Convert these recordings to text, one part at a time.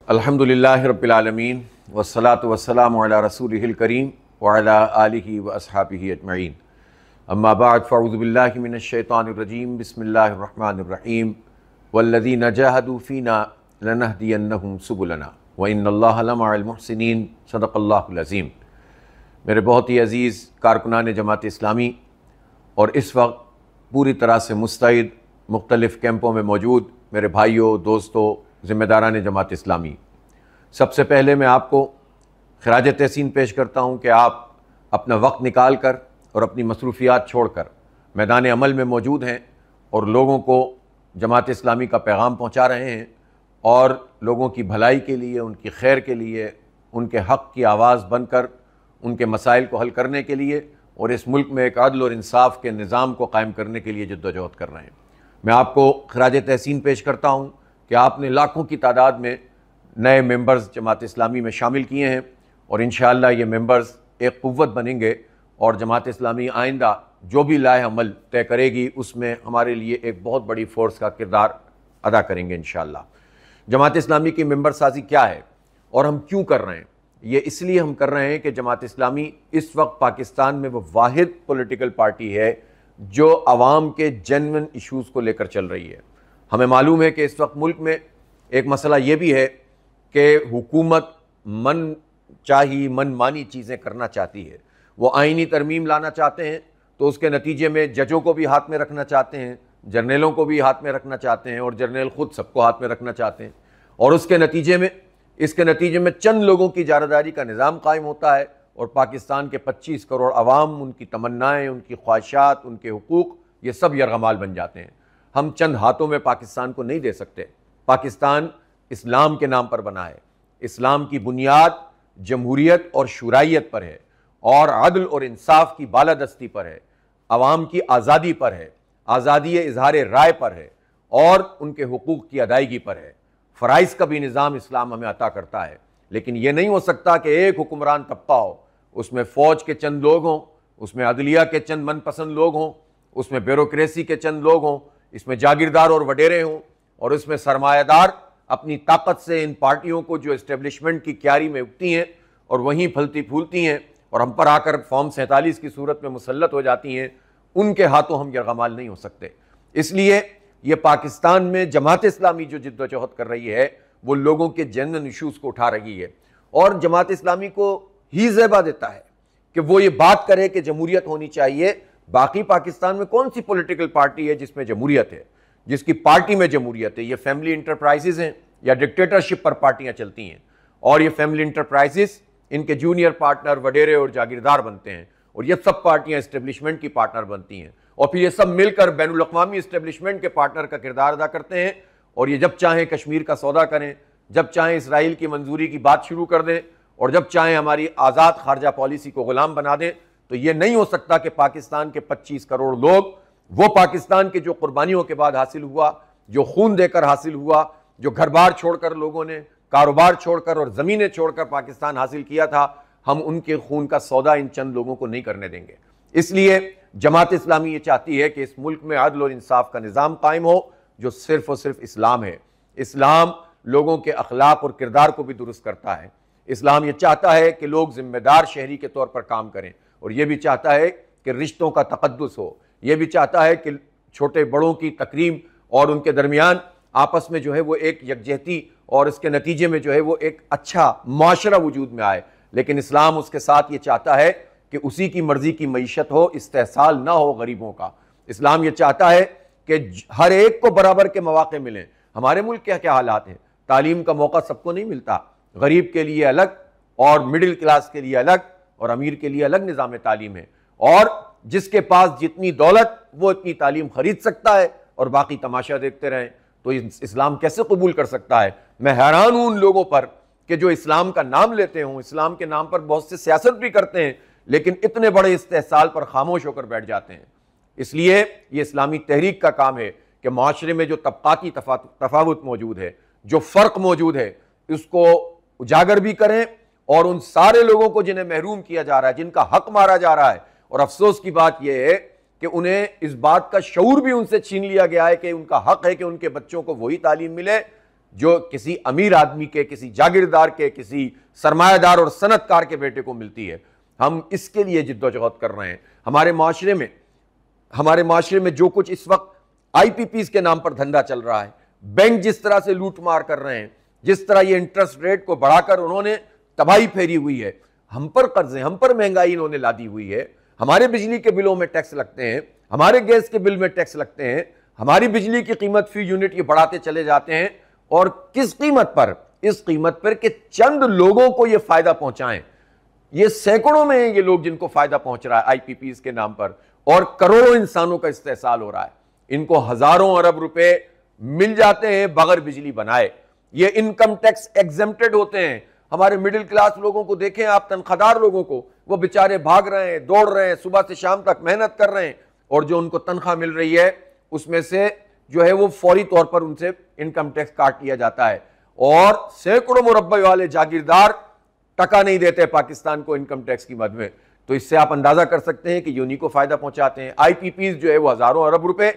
الحمدللہ رب العالمین والصلاة والسلام علی رسولہ الکریم وعلی آلہ واصحابہ اجمعین اما بعد فاعوذ باللہ من الشیطان الرجیم بسم اللہ الرحمن الرحیم والذین جاہدوا فینا لنہدینہم سبلنا وإن اللہ لمع المحسنین صدق اللہ العظیم۔ میرے بہت ہی عزیز کارکنان جماعت اسلامی اور اس وقت پوری طرح سے مستعد مختلف کیمپوں میں موجود میرے بھائیوں، دوستوں، ذمہ داران جماعت اسلامی، سب سے پہلے میں آپ کو خراج تحسین پیش کرتا ہوں کہ آپ اپنا وقت نکال کر اور اپنی مصروفیات چھوڑ کر میدان عمل میں موجود ہیں اور لوگوں کو جماعت اسلامی کا پیغام پہنچا رہے ہیں اور لوگوں کی بھلائی کے لیے، ان کی خیر کے لیے، ان کے حق کی آواز بن کر ان کے مسائل کو حل کرنے کے لیے اور اس ملک میں ایک عدل اور انصاف کے نظام کو قائم کرنے کے لیے جدوجہد کر رہے ہیں۔ میں آپ کو خراج تحسین پیش کرتا ہوں کہ آپ نے لاکھوں کی تعداد میں نئے ممبرز جماعت اسلامی میں شامل کیے ہیں اور انشاءاللہ یہ ممبرز ایک قوت بنیں گے اور جماعت اسلامی آئندہ جو بھی لائحہ عمل طے کرے گی اس میں ہمارے لیے ایک بہت بڑی فورس کا کردار ادا کریں گے انشاءاللہ۔ جماعت اسلامی کی ممبر سازی کیا ہے اور ہم کیوں کر رہے ہیں؟ یہ اس لیے ہم کر رہے ہیں کہ جماعت اسلامی اس وقت پاکستان میں وہ واحد پولیٹیکل پارٹی ہے جو عوام کے جینوئن ایشوز کو لے کر چل رہی ہے۔ ہمیں معلوم ہے کہ اس وقت ملک میں ایک مسئلہ یہ بھی ہے کہ حکومت من چاہی من مانی چیزیں کرنا چاہتی ہے۔ وہ آئینی ترمیم لانا چاہتے ہیں تو اس کے نتیجے میں ججوں کو بھی ہاتھ میں رکھنا چاہتے ہیں، جرنیلوں کو بھی ہاتھ میں رکھنا چاہتے ہیں اور جرنیل خود سب کو ہاتھ میں رکھنا چاہتے ہیں اور اس کے نتیجے میں چند لوگوں کی اجارہ کا نظام قائم ہوتا ہے اور پاکستان کے 25 کروڑ عوام، ان کی تمنائیں، ان کی خواہشات، ان کے حقوق، یہ سب یرغمال بن جاتے ہیں۔ ہم چند ہاتھوں میں پاکستان کو نہیں دے سکتے۔ پاکستان اسلام کے نام پر بنا ہے۔ اسلام کی بنیاد جمہوریت اور شورائیت پر ہے اور عدل اور انصاف کی بالادستی پر ہے، عوام کی آزادی پر ہے، آزادی اظہار رائے پر ہے اور ان کے حقوق کی ادائیگی پر ہے۔ فرائض کا بھی نظام اسلام ہمیں عطا کرتا ہے، لیکن یہ نہیں ہو سکتا کہ ایک حکمران طبقہ ہو، اس میں فوج کے چند لوگ ہوں، اس میں عدلیہ کے چند من پسند لوگ ہوں، اس میں بیوروکریسی کے چند لوگ ہوں، اس میں جاگیردار اور وڈیرے ہوں اور اس میں سرمایہ دار اپنی طاقت سے ان پارٹیوں کو جو اسٹیبلشمنٹ کی کیاری میں اگتی ہیں اور وہیں پھلتی پھولتی ہیں اور ہم پر آ کر فارم 47 کی صورت میں مسلط ہو جاتی ہیں، ان کے ہاتھوں ہم یرغمال نہیں ہو سکتے۔ اس لیے یہ پاکستان میں جماعت اسلامی جو جدوجہد کر رہی ہے وہ لوگوں کے جنرل ایشوز کو اٹھا رہی ہے اور جماعت اسلامی کو ہی زیبا دیتا ہے کہ وہ یہ بات کرے کہ جمہوریت ہونی چاہیے۔ باقی پاکستان میں کون سی پولیٹیکل پارٹی ہے جس میں جمہوریت ہے، جس کی پارٹی میں جمہوریت ہے؟ یہ فیملی انٹرپرائزز ہیں یا ڈکٹیٹرشپ پر پارٹیاں چلتی ہیں اور یہ فیملی انٹرپرائزز ان کے جونیئر پارٹنر وڈیرے اور جاگیردار بنتے ہیں اور یہ سب پارٹیاں اسٹیبلشمنٹ کی پارٹنر بنتی ہیں اور پھر یہ سب مل کر بین الاقوامی اسٹیبلشمنٹ کے پارٹنر کا کردار ادا کرتے ہیں اور یہ جب چاہیں کشمیر کا سودا کریں، جب چاہیں اسرائیل کی منظوری کی بات شروع کر دیں اور جب چاہیں ہماری آزاد خارجہ پالیسی کو غلام بنا دیں۔ تو یہ نہیں ہو سکتا کہ پاکستان کے 25 کروڑ لوگ، وہ پاکستان کے جو قربانیوں کے بعد حاصل ہوا، جو خون دے کر حاصل ہوا، جو گھر بار چھوڑ کر لوگوں نے کاروبار چھوڑ کر اور زمینیں چھوڑ کر پاکستان حاصل کیا تھا، ہم ان کے خون کا سودا ان چند لوگوں کو نہیں کرنے دیں گے۔ اس لیے جماعت اسلامی یہ چاہتی ہے کہ اس ملک میں عدل اور انصاف کا نظام قائم ہو جو صرف اور صرف اسلام ہے۔ اسلام لوگوں کے اخلاق اور کردار کو بھی درست کرتا ہے۔ اسلام یہ چاہتا ہے کہ لوگ ذمہ دار شہری کے طور پر کام کریں اور یہ بھی چاہتا ہے کہ رشتوں کا تقدس ہو، یہ بھی چاہتا ہے کہ چھوٹے بڑوں کی تکریم اور ان کے درمیان آپس میں جو ہے وہ ایک یکجہتی اور اس کے نتیجے میں جو ہے وہ ایک اچھا معاشرہ وجود میں آئے۔ لیکن اسلام اس کے ساتھ یہ چاہتا ہے کہ اسی کی مرضی کی معیشت ہو، استحصال نہ ہو غریبوں کا۔ اسلام یہ چاہتا ہے کہ ہر ایک کو برابر کے مواقع ملیں۔ ہمارے ملک کے کیا حالات ہیں؟ تعلیم کا موقع سب کو نہیں ملتا، غریب کے لیے الگ اور مڈل کلاس کے لیے الگ اور امیر کے لیے الگ نظام تعلیم ہے، اور جس کے پاس جتنی دولت وہ اتنی تعلیم خرید سکتا ہے اور باقی تماشا دیکھتے رہیں۔ تو اسلام کیسے قبول کر سکتا ہے؟ میں حیران ہوں ان لوگوں پر کہ جو اسلام کا نام لیتے ہوں، اسلام کے نام پر بہت سے سیاست بھی کرتے ہیں لیکن اتنے بڑے استحصال پر خاموش ہو کر بیٹھ جاتے ہیں۔ اس لیے یہ اسلامی تحریک کا کام ہے کہ معاشرے میں جو طبقاتی تفاوت موجود ہے، جو فرق موجود ہے، اس کو اجاگر بھی کریں اور ان سارے لوگوں کو جنہیں محروم کیا جا رہا ہے، جن کا حق مارا جا رہا ہے، اور افسوس کی بات یہ ہے کہ انہیں اس بات کا شعور بھی ان سے چھین لیا گیا ہے کہ ان کا حق ہے کہ ان کے بچوں کو وہی تعلیم ملے جو کسی امیر آدمی کے، کسی جاگیردار کے، کسی سرمایہ دار اور صنعت کار کے بیٹے کو ملتی ہے۔ ہم اس کے لیے جد و جہد کر رہے ہیں۔ ہمارے معاشرے میں جو کچھ اس وقت آئی پی پیز کے نام پر دھندا چل رہا ہے، بینک جس طرح سے لوٹ مار کر رہے ہیں، جس طرح یہ انٹرسٹ ریٹ کو بڑھا کر انہوں نے تباہی پھیری ہوئی ہے، ہم پر قرضیں، ہم پر مہنگائی انہوں نے لادی ہوئی ہے، ہمارے بجلی کے بلوں میں ٹیکس لگتے ہیں، ہمارے گیس کے بل میں ٹیکس لگتے ہیں، ہماری بجلی کی قیمت فی یونٹ یہ بڑھاتے چلے جاتے ہیں، اور کس قیمت پر؟ اس قیمت پر کہ چند لوگوں کو یہ فائدہ پہنچائیں۔ یہ سینکڑوں میں ہیں یہ لوگ جن کو فائدہ پہنچ رہا ہے آئی پی پیز کے نام پر، اور کروڑوں انسانوں کا استحصال ہو رہا ہے۔ ان کو ہزاروں ارب روپے مل جاتے ہیں بغیر بجلی بنائے۔ یہ انکم ٹیکس ایگزمپٹڈ ہوتے ہیں۔ ہمارے مڈل کلاس لوگوں کو دیکھیں آپ، تنخواہ دار لوگوں کو، وہ بیچارے بھاگ رہے ہیں، دوڑ رہے ہیں، صبح سے شام تک محنت کر رہے ہیں، اور جو ان کو تنخواہ مل رہی ہے اس میں سے جو ہے وہ فوری طور پر ان سے انکم ٹیکس کاٹ لیا جاتا ہے، اور سینکڑوں مربع والے جاگیردار ٹکا نہیں دیتے پاکستان کو انکم ٹیکس کی مد میں۔ تو اس سے آپ اندازہ کر سکتے ہیں کہ یہ انہی کو فائدہ پہنچاتے ہیں۔ آئی پی پیز جو ہے وہ ہزاروں ارب روپے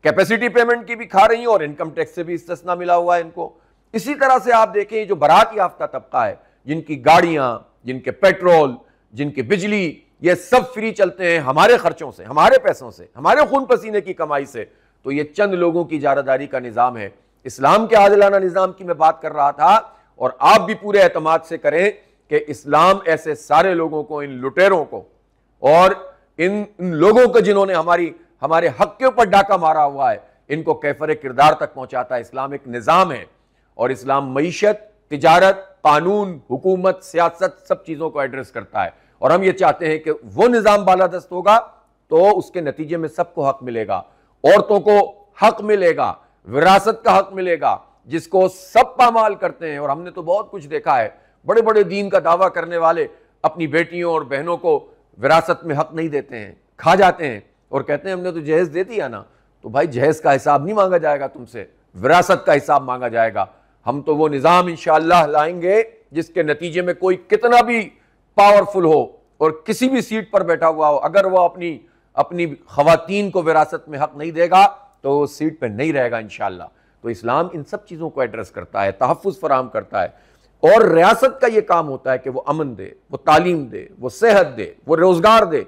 کیپیسٹی پیمنٹ کی بھی کھا رہی ہیں، اور انکم ٹیکس سے بھی استثنا ملا ہوا ہے ان کو۔ اسی طرح سے آپ دیکھیں جو برات یافتہ طبقہ ہے، جن کی گاڑیاں، جن کے پیٹرول، جن کی بجلی، یہ سب فری چلتے ہیں ہمارے خرچوں سے، ہمارے پیسوں سے، ہمارے خون پسینے کی کمائی سے، تو یہ چند لوگوں کی اجارہ کا نظام ہے۔ اسلام کے عادلانہ نظام کی میں بات کر رہا تھا، اور آپ بھی پورے اعتماد سے کریں کہ اسلام ایسے سارے لوگوں کو، ان لٹیروں کو اور ان لوگوں کو جنہوں نے ہمارے حق کے اوپر ڈاکہ مارا ہوا ہے، ان کو کیفر کردار تک پہنچاتا ہے۔ اسلام ایک نظام ہے، اور اسلام معیشت، تجارت، قانون، حکومت، سیاست، سب چیزوں کو ایڈریس کرتا ہے، اور ہم یہ چاہتے ہیں کہ وہ نظام بالادست ہوگا تو اس کے نتیجے میں سب کو حق ملے گا۔ عورتوں کو حق ملے گا، وراثت کا حق ملے گا، جس کو سب پامال کرتے ہیں۔ اور ہم نے تو بہت کچھ دیکھا ہے، بڑے بڑے دین کا دعویٰ کرنے والے اپنی بیٹیوں اور بہنوں کو وراثت میں حق نہیں دیتے ہیں، کھا جاتے ہیں، اور کہتے ہیں ہم نے تو جہیز دے دیا نا۔ تو بھائی جہیز کا حساب نہیں مانگا جائے گا تم سے، وراثت کا حساب مانگا جائے گا۔ ہم تو وہ نظام انشاءاللہ لائیں گے جس کے نتیجے میں کوئی کتنا بھی پاورفل ہو اور کسی بھی سیٹ پر بیٹھا ہوا ہو، اگر وہ اپنی خواتین کو وراثت میں حق نہیں دے گا تو وہ سیٹ پہ نہیں رہے گا انشاءاللہ۔ تو اسلام ان سب چیزوں کو ایڈریس کرتا ہے، تحفظ فراہم کرتا ہے، اور ریاست کا یہ کام ہوتا ہے کہ وہ امن دے، وہ تعلیم دے، وہ صحت دے، وہ روزگار دے،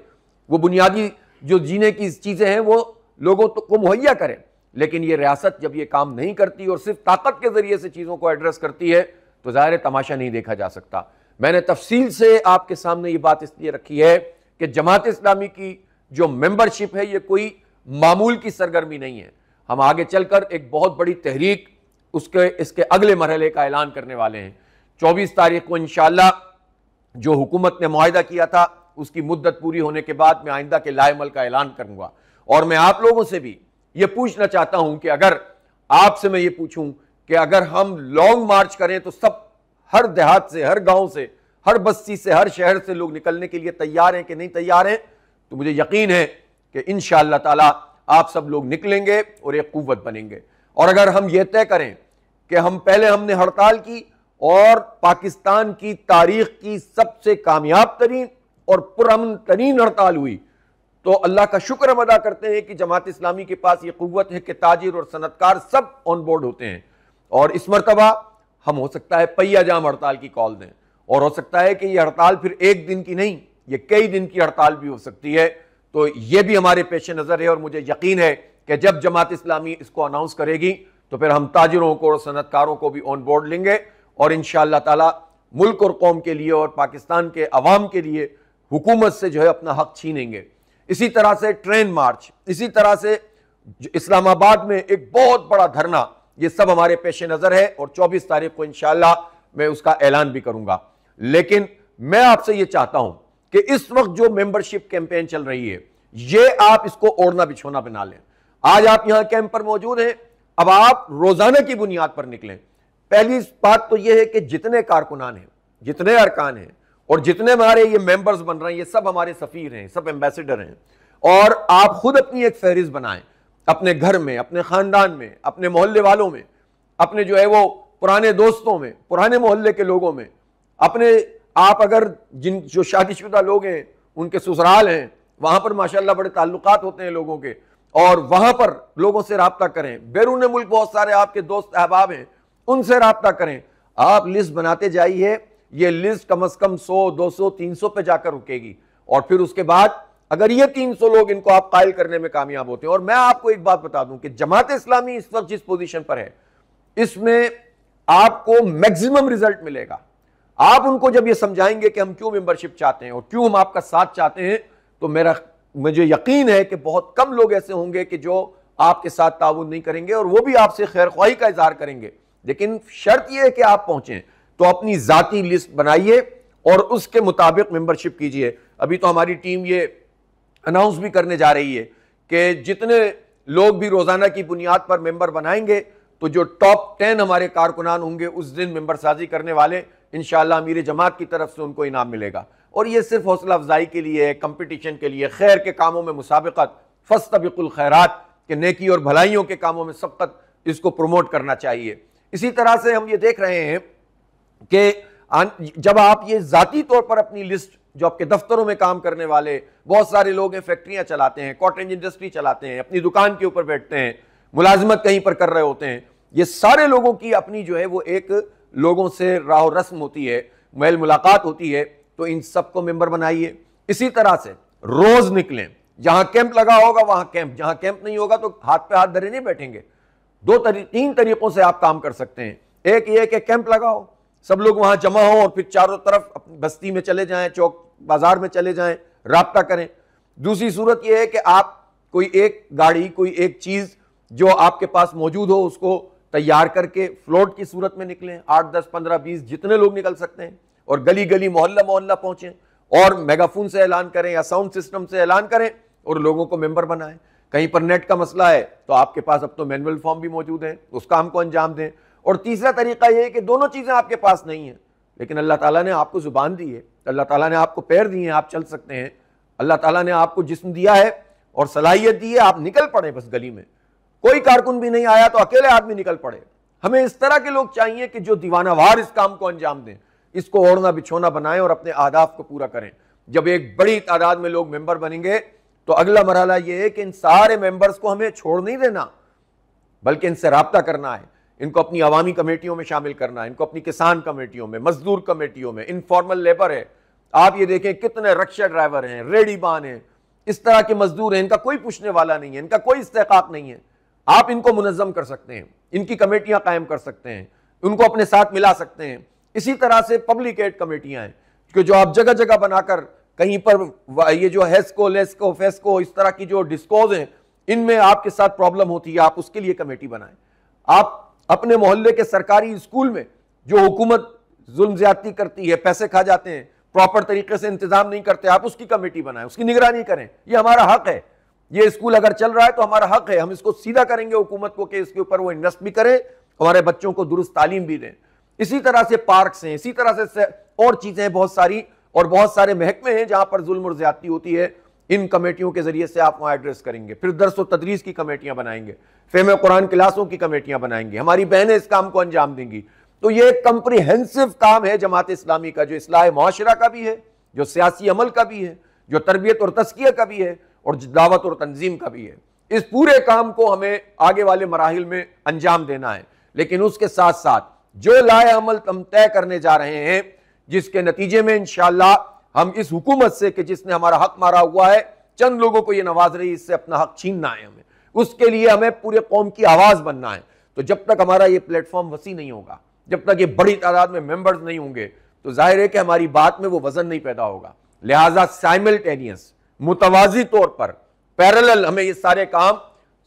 وہ بنیادی جو جینے کی چیزیں ہیں وہ لوگوں کو مہیا کرے۔ لیکن یہ ریاست جب یہ کام نہیں کرتی اور صرف طاقت کے ذریعے سے چیزوں کو ایڈریس کرتی ہے تو ظاہر تماشا نہیں دیکھا جا سکتا۔ میں نے تفصیل سے آپ کے سامنے یہ بات اس لیے رکھی ہے کہ جماعت اسلامی کی جو ممبرشپ ہے یہ کوئی معمول کی سرگرمی نہیں ہے۔ ہم آگے چل کر ایک بہت بڑی تحریک اس کے اگلے مرحلے کا اعلان کرنے والے ہیں۔ 24 تاریخ کو انشاءاللہ جو حکومت نے معاہدہ کیا تھا اس کی مدت پوری ہونے کے بعد میں آئندہ کے لائحہ عمل کا اعلان کروں گا، اور میں آپ لوگوں سے بھی یہ پوچھنا چاہتا ہوں کہ اگر آپ سے میں یہ پوچھوں کہ اگر ہم لانگ مارچ کریں تو سب ہر دیہات سے، ہر گاؤں سے، ہر بستی سے، ہر شہر سے لوگ نکلنے کے لیے تیار ہیں کہ نہیں تیار ہیں، تو مجھے یقین ہے کہ انشاءاللہ تعالی آپ سب لوگ نکلیں گے اور ایک قوت بنیں گے۔ اور اگر ہم یہ طے کریں کہ ہم نے ہڑتال کی اور پاکستان کی تاریخ کی سب سے کامیاب ترین اور پرامن ترین ہڑتال ہوئی، تو اللہ کا شکر ہم ادا کرتے ہیں کہ جماعت اسلامی کے پاس یہ قوت ہے کہ تاجر اور صنعتکار سب آن بورڈ ہوتے ہیں، اور اس مرتبہ ہم ہو سکتا ہے پہیا جام ہڑتال کی کال دیں، اور ہو سکتا ہے کہ یہ ہڑتال پھر ایک دن کی نہیں، یہ کئی دن کی ہڑتال بھی ہو سکتی ہے۔ تو یہ بھی ہمارے پیش نظر ہے، اور مجھے یقین ہے کہ جب جماعت اسلامی اس کو اناؤنس کرے گی تو پھر ہم تاجروں کو اور صنعتکاروں کو بھی آن بورڈ لیں گے، اور انشاءاللہ تعالی ملک اور قوم کے لیے اور پاکستان کے عوام کے لیے حکومت سے جو ہے اپنا حق چھینیں گے۔ اسی طرح سے ٹرین مارچ، اسی طرح سے اسلام آباد میں ایک بہت بڑا دھرنا، یہ سب ہمارے پیش نظر ہے، اور 24 تاریخ کو انشاءاللہ میں اس کا اعلان بھی کروں گا۔ لیکن میں آپ سے یہ چاہتا ہوں کہ اس وقت جو ممبرشپ کیمپین چل رہی ہے یہ آپ اس کو اوڑھنا بچھونا بنا لیں۔ آج آپ یہاں کیمپ پر موجود ہیں، اب آپ روزانہ کی بنیاد پر نکلیں۔ پہلی بات تو یہ ہے کہ جتنے کارکنان ہیں، جتنے ارکان ہیں، اور جتنے ہمارے یہ ممبرز بن رہے ہیں، یہ سب ہمارے سفیر ہیں، سب ایمبیسڈر ہیں، اور آپ خود اپنی ایک فہرست بنائیں، اپنے گھر میں، اپنے خاندان میں، اپنے محلے والوں میں، اپنے جو ہے وہ پرانے دوستوں میں، پرانے محلے کے لوگوں میں، آپ اگر جو شادی شدہ لوگ ہیں ان کے سسرال ہیں، وہاں پر ماشاءاللہ بڑے تعلقات ہوتے ہیں لوگوں کے، اور وہاں پر لوگوں سے رابطہ کریں۔ بیرون ملک بہت سارے آپ کے دوست احباب ہیں، ان سے رابطہ کریں. آپ لسٹ بناتے جائیے, یہ لسٹ کم از کم 100 200 300 پہ جا کر رکے گی, اور پھر اس کے بعد اگر یہ 300 لوگ ان کو آپ قائل کرنے میں کامیاب ہوتے ہیں. اور میں آپ کو ایک بات بتا دوں کہ جماعت اسلامی اس وقت جس پوزیشن پر ہے, اس میں آپ کو میکسیمم ریزلٹ ملے گا. آپ ان کو جب یہ سمجھائیں گے کہ ہم کیوں ممبرشپ چاہتے ہیں اور کیوں ہم آپ کا ساتھ چاہتے ہیں, تو مجھے یقین ہے کہ بہت کم لوگ ایسے ہوں گے کہ جو آپ کے ساتھ تعاون نہیں کریں گے, اور وہ بھی آپ سے خیر خواہی کا اظہار کریں گے. لیکن شرط یہ ہے کہ آپ پہنچیں. تو اپنی ذاتی لسٹ بنائیے اور اس کے مطابق ممبرشپ کیجئے. ابھی تو ہماری ٹیم یہ اناؤنس بھی کرنے جا رہی ہے کہ جتنے لوگ بھی روزانہ کی بنیاد پر ممبر بنائیں گے, تو جو ٹاپ 10 ہمارے کارکنان ہوں گے اس دن ممبر سازی کرنے والے, انشاءاللہ امیر جماعت کی طرف سے ان کو انعام ملے گا. اور یہ صرف حوصلہ افزائی کے لیے, کمپٹیشن کے لیے, خیر کے کاموں میں مسابقت, فاستبقوا الخیرات کہ نیکی اور بھلائیوں کے کاموں میں سبقت, اس کو پروموٹ کرنا چاہیے. اسی طرح سے ہم یہ دیکھ رہے ہیں کہ جب آپ یہ ذاتی طور پر اپنی لسٹ, جو آپ کے دفتروں میں کام کرنے والے بہت سارے لوگ ہیں, فیکٹریاں چلاتے ہیں, کاٹیج انڈسٹری چلاتے ہیں, اپنی دکان کے اوپر بیٹھتے ہیں, ملازمت کہیں پر کر رہے ہوتے ہیں, یہ سارے لوگوں کی اپنی جو ہے وہ ایک لوگوں سے راہ و رسم ہوتی ہے, میل ملاقات ہوتی ہے. تو ان سب کو ممبر بنائیے. اسی طرح سے روز نکلیں, جہاں کیمپ لگا ہوگا وہاں کیمپ, جہاں کیمپ نہیں ہوگا تو ہاتھ پہ ہاتھ دھرے نہیں بیٹھیں گے. 3 طریقوں سے آپ کام کر سکتے ہیں. ایک یہ کہ کیمپ لگاؤ, سب لوگ وہاں جمع ہوں اور پھر چاروں طرف بستی میں چلے جائیں, چوک بازار میں چلے جائیں, رابطہ کریں. دوسری صورت یہ ہے کہ آپ کوئی ایک گاڑی, کوئی ایک چیز جو آپ کے پاس موجود ہو اس کو تیار کر کے فلوٹ کی صورت میں نکلیں, 8 10 15 20 جتنے لوگ نکل سکتے ہیں, اور گلی گلی محلہ محلہ پہنچیں اور میگا فون سے اعلان کریں یا ساؤنڈ سسٹم سے اعلان کریں اور لوگوں کو ممبر بنائیں. کہیں پر نیٹ کا مسئلہ ہے تو آپ کے پاس اب تو مینول فارم بھی موجود ہیں, اس کام کو انجام دیں. اور تیسرا طریقہ یہ ہے کہ دونوں چیزیں آپ کے پاس نہیں ہیں, لیکن اللہ تعالیٰ نے آپ کو زبان دی ہے, اللہ تعالیٰ نے آپ کو پیر دیے ہیں, آپ چل سکتے ہیں, اللہ تعالیٰ نے آپ کو جسم دیا ہے اور صلاحیت دی ہے, آپ نکل پڑے. بس گلی میں کوئی کارکن بھی نہیں آیا تو اکیلے آدمی نکل پڑے. ہمیں اس طرح کے لوگ چاہیے کہ جو دیوانہ وار اس کام کو انجام دیں, اس کو اوڑھنا بچھونا بنائیں اور اپنے اہداف کو پورا کریں. جب ایک بڑی تعداد میں لوگ ممبر بنیں گے تو اگلا مرحلہ یہ ہے کہ ان سارے ممبرز کو ہمیں چھوڑ نہیں دینا, بلکہ ان سے رابطہ کرنا ہے, ان کو اپنی عوامی کمیٹیوں میں شامل کرنا ہے, ان کو اپنی کسان کمیٹیوں میں, مزدور کمیٹیوں میں. انفارمل لیبر ہے, آپ یہ دیکھیں کتنے رکشہ ڈرائیور ہیں, ریڑی بان ہیں, اس طرح کے مزدور ہیں, ان کا کوئی پوچھنے والا نہیں ہے, ان کا کوئی استحقاق نہیں ہے. آپ ان کو منظم کر سکتے ہیں, ان کی کمیٹیاں قائم کر سکتے ہیں, ان کو اپنے ساتھ ملا سکتے ہیں. اسی طرح سے پبلک ایڈ کمیٹیاں ہیں کہ جو آپ جگہ جگہ بنا کر کہیں پر یہ جو ہیسکو لیسکو فیسکو اس طرح کی جو ڈسکوز ہیں, ان میں آپ کے ساتھ پرابلم ہوتی ہے, آپ اس کے لیے کمیٹی بنائیں. آپ اپنے محلے کے سرکاری اسکول میں جو حکومت ظلم زیادتی کرتی ہے, پیسے کھا جاتے ہیں, پراپر طریقے سے انتظام نہیں کرتے, آپ اس کی کمیٹی بنائیں, اس کی نگرانی کریں. یہ ہمارا حق ہے. یہ اسکول اگر چل رہا ہے تو ہمارا حق ہے, ہم اس کو سیدھا کریں گے حکومت کو کہ اس کے اوپر وہ انویسٹ بھی کریں, ہمارے بچوں کو درست تعلیم بھی دیں. اسی طرح سے پارکس ہیں, اسی طرح سے اور چیزیں بہت ساری, اور بہت سارے محکمے ہیں جہاں پر ظلم اور زیادتی ہوتی ہے. ان کمیٹیوں کے ذریعے سے آپ وہاں ایڈریس کریں گے. پھر درس و تدریس کی کمیٹیاں بنائیں گے, فہم قرآن کلاسوں کی کمیٹیاں بنائیں گے, ہماری بہنیں اس کام کو انجام دیں گی. تو یہ ایک کمپریہنسو کام ہے جماعت اسلامی کا, جو اصلاح معاشرہ کا بھی ہے, جو سیاسی عمل کا بھی ہے, جو تربیت اور تزکیہ کا بھی ہے, اور دعوت اور تنظیم کا بھی ہے. اس پورے کام کو ہمیں آگے والے مراحل میں انجام دینا ہے. لیکن اس کے ساتھ ساتھ جو لائے عمل ہم طے کرنے جا رہے ہیں, جس کے نتیجے میں انشاءاللہ ہم اس حکومت سے کہ جس نے ہمارا حق مارا ہوا ہے, چند لوگوں کو یہ نواز رہی, اس سے اپنا حق چھیننا ہے ہمیں, اس کے لیے ہمیں پورے قوم کی آواز بننا ہے. تو جب تک ہمارا یہ پلیٹ فارم وسیع نہیں ہوگا, جب تک یہ بڑی تعداد میں ممبرز نہیں ہوں گے, تو ظاہر ہے کہ ہماری بات میں وہ وزن نہیں پیدا ہوگا. لہٰذا سائملٹینیس, متوازی طور پر, پیرلل ہمیں یہ سارے کام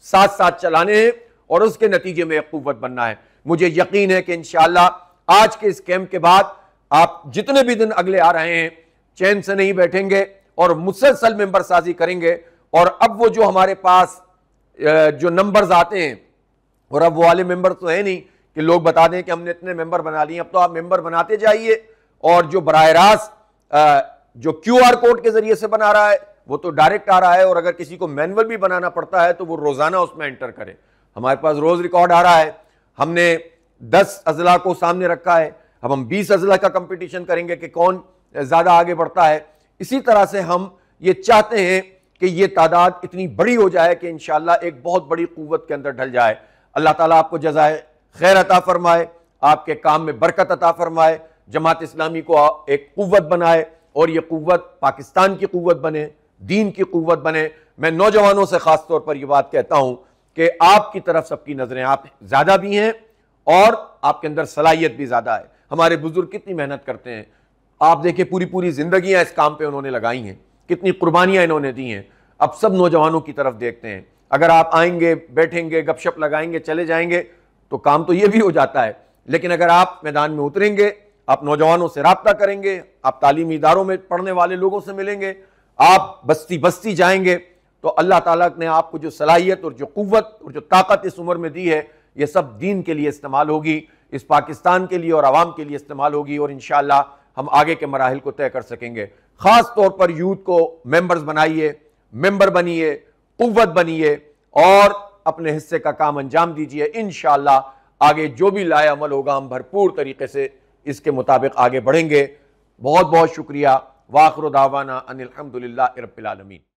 ساتھ ساتھ چلانے ہیں اور اس کے نتیجے میں ایک قوت بننا ہے. مجھے یقین ہے کہ انشاءاللہ آج کے اس کیمپ کے بعد آپ جتنے بھی دن اگلے آ رہے ہیں چین سے نہیں بیٹھیں گے اور مسلسل ممبر سازی کریں گے. اور اب وہ جو ہمارے پاس جو نمبرز آتے ہیں, اور اب وہ والے ممبر تو ہے نہیں کہ لوگ بتا دیں کہ ہم نے اتنے ممبر بنا لیے, اب تو آپ ممبر بناتے جائیے. اور جو براہ راست جو کیو آر کوڈ کے ذریعے سے بنا رہا ہے وہ تو ڈائریکٹ آ رہا ہے, اور اگر کسی کو مینول بھی بنانا پڑتا ہے تو وہ روزانہ اس میں انٹر کرے. ہمارے پاس روز ریکارڈ آ رہا ہے, ہم نے 10 اضلاع کو سامنے رکھا ہے, اب ہم 20 اضلاع کا کمپٹیشن کریں گے کہ کون زیادہ آگے بڑھتا ہے. اسی طرح سے ہم یہ چاہتے ہیں کہ یہ تعداد اتنی بڑی ہو جائے کہ انشاءاللہ ایک بہت بڑی قوت کے اندر ڈھل جائے. اللہ تعالیٰ آپ کو جزائے خیر عطا فرمائے, آپ کے کام میں برکت عطا فرمائے، جماعت اسلامی کو ایک قوت بنائے، اور یہ قوت پاکستان کی قوت بنے، دین کی قوت بنے۔ میں نوجوانوں سے خاص طور پر یہ بات کہتا ہوں کہ آپ کی طرف سب کی نظریں، آپ زیادہ بھی ہیں اور آپ کے اندر صلاحیت بھی زیادہ ہے۔ ہمارے بزرگ کتنی محنت کرتے ہیں، آپ دیکھیں پوری زندگیاں اس کام پہ انہوں نے لگائی ہیں، کتنی قربانیاں انہوں نے دی ہیں۔ اب سب نوجوانوں کی طرف دیکھتے ہیں، اگر آپ آئیں گے، بیٹھیں گے، گپ شپ لگائیں گے، چلے جائیں گے تو کام تو یہ بھی ہو جاتا ہے، لیکن اگر آپ میدان میں اتریں گے، آپ نوجوانوں سے رابطہ کریں گے، آپ تعلیمی اداروں میں پڑھنے والے لوگوں سے ملیں گے، آپ بستی بستی جائیں گے، تو اللہ تعالیٰ نے آپ کو جو صلاحیت اور جو قوت اور جو طاقت اس عمر میں دی ہے، یہ سب دین کے لیے استعمال ہوگی، اس پاکستان کے لیے اور عوام کے لیے استعمال ہوگی، اور انشاءاللہ ہم آگے کے مراحل کو طے کر سکیں گے۔ خاص طور پر یوتھ کو ممبرز بنائیے، ممبر بنیے، قوت بنیے، اور اپنے حصے کا کام انجام دیجیے۔ انشاءاللہ آگے جو بھی لائے عمل ہوگا، ہم بھرپور طریقے سے اس کے مطابق آگے بڑھیں گے۔ بہت بہت شکریہ۔ وآخر دعوانا ان الحمدللہ رب العالمین۔